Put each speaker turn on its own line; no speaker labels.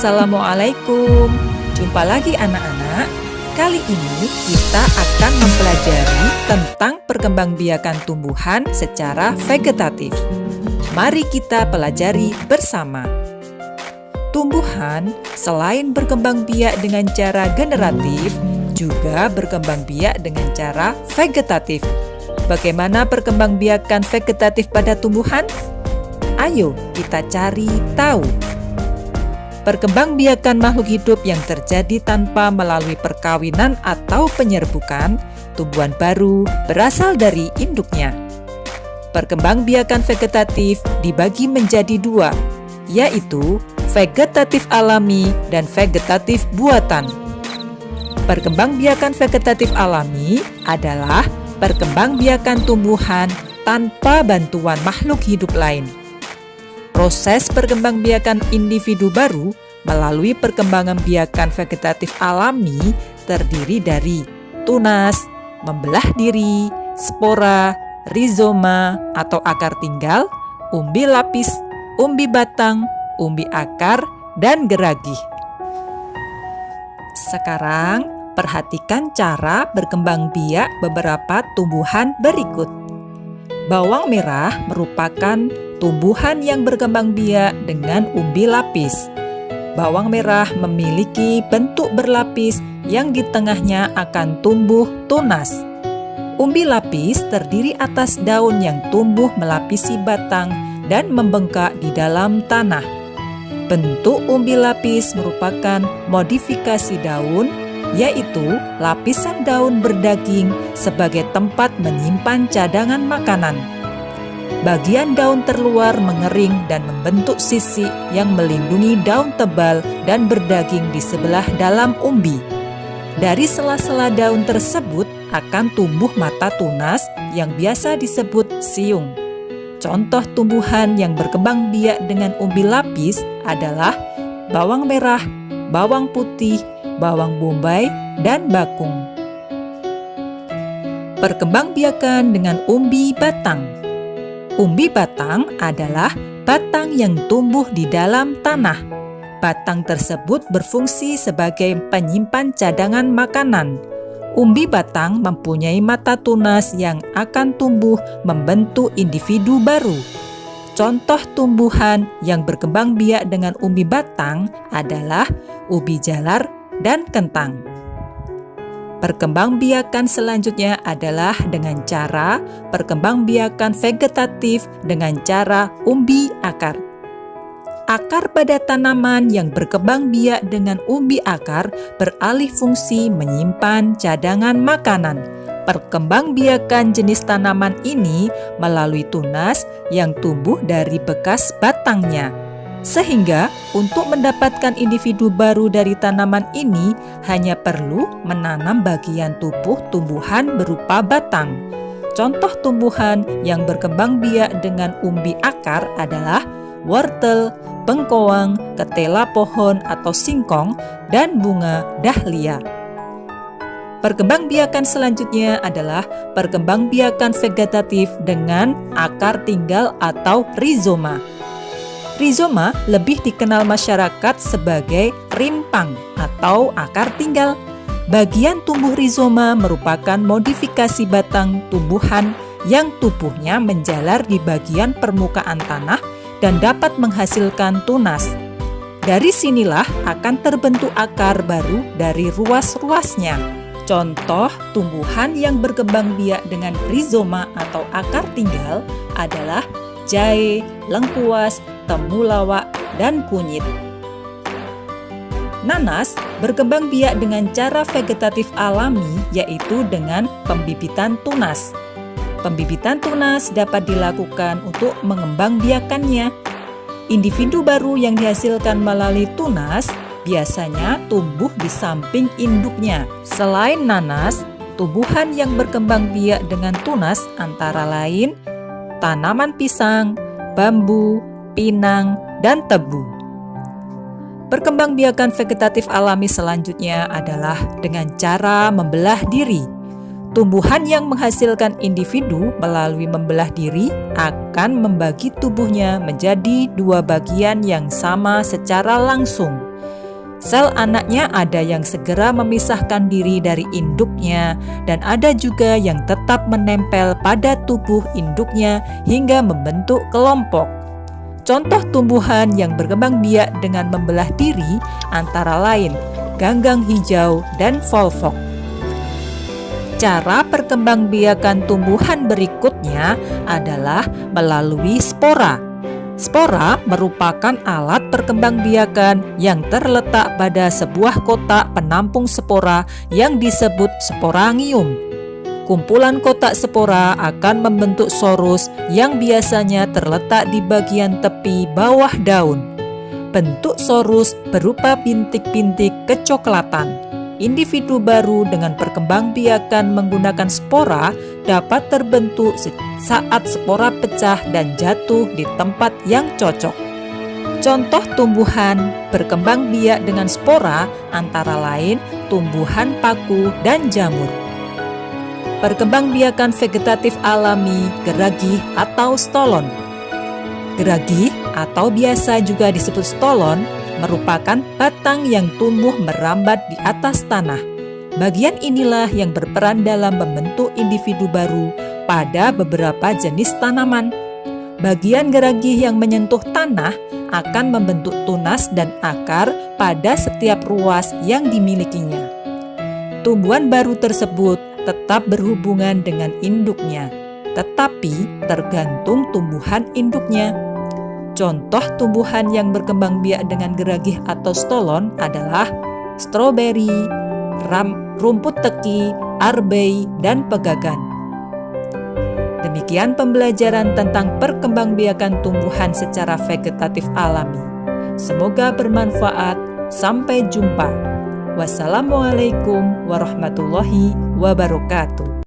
Assalamualaikum. Jumpa lagi anak-anak. Kali ini kita akan mempelajari tentang perkembangbiakan tumbuhan secara vegetatif. Mari kita pelajari bersama. Tumbuhan selain berkembang biak dengan cara generatif, juga berkembang biak dengan cara vegetatif. Bagaimana perkembangbiakan vegetatif pada tumbuhan? Ayo kita cari tahu. Perkembangbiakan makhluk hidup yang terjadi tanpa melalui perkawinan atau penyerbukan, tumbuhan baru berasal dari induknya. Perkembangbiakan vegetatif dibagi menjadi dua, yaitu vegetatif alami dan vegetatif buatan. Perkembangbiakan vegetatif alami adalah perkembangbiakan tumbuhan tanpa bantuan makhluk hidup lain. Proses perkembangbiakan individu baru melalui perkembangbiakan vegetatif alami terdiri dari tunas, membelah diri, spora, rizoma atau akar tinggal, umbi lapis, umbi batang, umbi akar, dan geragih. Sekarang, perhatikan cara berkembang biak beberapa tumbuhan berikut. Bawang merah merupakan tumbuhan yang berkembang biak dengan umbi lapis. Bawang merah memiliki bentuk berlapis yang di tengahnya akan tumbuh tunas. Umbi lapis terdiri atas daun yang tumbuh melapisi batang dan membengkak di dalam tanah. Bentuk umbi lapis merupakan modifikasi daun, yaitu lapisan daun berdaging sebagai tempat menyimpan cadangan makanan. Bagian daun terluar mengering dan membentuk sisik yang melindungi daun tebal dan berdaging di sebelah dalam umbi. Dari sela-sela daun tersebut akan tumbuh mata tunas yang biasa disebut siung. Contoh tumbuhan yang berkembang biak dengan umbi lapis adalah bawang merah, bawang putih, bawang bombay, dan bakung. Perkembangbiakan dengan umbi batang. Umbi batang adalah batang yang tumbuh di dalam tanah. Batang tersebut berfungsi sebagai penyimpan cadangan makanan. Umbi batang mempunyai mata tunas yang akan tumbuh membentuk individu baru. Contoh tumbuhan yang berkembang biak dengan umbi batang adalah ubi jalar dan kentang. Perkembangbiakan selanjutnya adalah dengan cara perkembangbiakan vegetatif dengan cara umbi akar. Akar pada tanaman yang berkembang biak dengan umbi akar beralih fungsi menyimpan cadangan makanan. Perkembangbiakan jenis tanaman ini melalui tunas yang tumbuh dari bekas batangnya. Sehingga untuk mendapatkan individu baru dari tanaman ini hanya perlu menanam bagian tubuh tumbuhan berupa batang. Contoh tumbuhan yang berkembang biak dengan umbi akar adalah wortel, bengkoang, ketela pohon atau singkong, dan bunga dahlia. Perkembangbiakan selanjutnya adalah perkembangbiakan vegetatif dengan akar tinggal atau rizoma. Rizoma lebih dikenal masyarakat sebagai rimpang atau akar tinggal. Bagian tumbuh rizoma merupakan modifikasi batang tumbuhan yang tubuhnya menjalar di bagian permukaan tanah dan dapat menghasilkan tunas. Dari sinilah akan terbentuk akar baru dari ruas-ruasnya. Contoh tumbuhan yang berkembang biak dengan rizoma atau akar tinggal adalah jahe, lengkuas, temulawak, dan kunyit. Nanas berkembang biak dengan cara vegetatif alami, yaitu dengan pembibitan tunas. Pembibitan tunas dapat dilakukan untuk mengembangbiakannya. Individu baru yang dihasilkan melalui tunas biasanya tumbuh di samping induknya. Selain nanas, tumbuhan yang berkembang biak dengan tunas antara lain tanaman pisang, bambu, pinang, dan tebu. Perkembangbiakan vegetatif alami selanjutnya adalah dengan cara membelah diri. Tumbuhan yang menghasilkan individu melalui membelah diri akan membagi tubuhnya menjadi dua bagian yang sama secara langsung. Sel anaknya ada yang segera memisahkan diri dari induknya dan ada juga yang tetap menempel pada tubuh induknya hingga membentuk kelompok. Contoh tumbuhan yang berkembang biak dengan membelah diri antara lain ganggang hijau dan volvox. Cara perkembangbiakan tumbuhan berikutnya adalah melalui spora. Spora merupakan alat perkembangbiakan yang terletak pada sebuah kotak penampung spora yang disebut sporangium. Kumpulan kotak spora akan membentuk sorus yang biasanya terletak di bagian tepi bawah daun. Bentuk sorus berupa bintik-bintik kecoklatan. Individu baru dengan perkembangbiakan menggunakan spora dapat terbentuk saat spora pecah dan jatuh di tempat yang cocok. Contoh tumbuhan berkembang biak dengan spora antara lain tumbuhan paku dan jamur. Perkembangbiakan vegetatif alami geragih atau stolon. Geragih atau biasa juga disebut stolon merupakan batang yang tumbuh merambat di atas tanah. Bagian inilah yang berperan dalam membentuk individu baru pada beberapa jenis tanaman. Bagian geragih yang menyentuh tanah akan membentuk tunas dan akar pada setiap ruas yang dimilikinya. Tumbuhan baru tersebut tetap berhubungan dengan induknya, tetapi tergantung tumbuhan induknya. Contoh tumbuhan yang berkembang biak dengan geragih atau stolon adalah stroberi, rumput teki, arbei, dan pegagan. Demikian pembelajaran tentang perkembangbiakan tumbuhan secara vegetatif alami. Semoga bermanfaat. Sampai jumpa. Wassalamualaikum warahmatullahi wabarakatuh.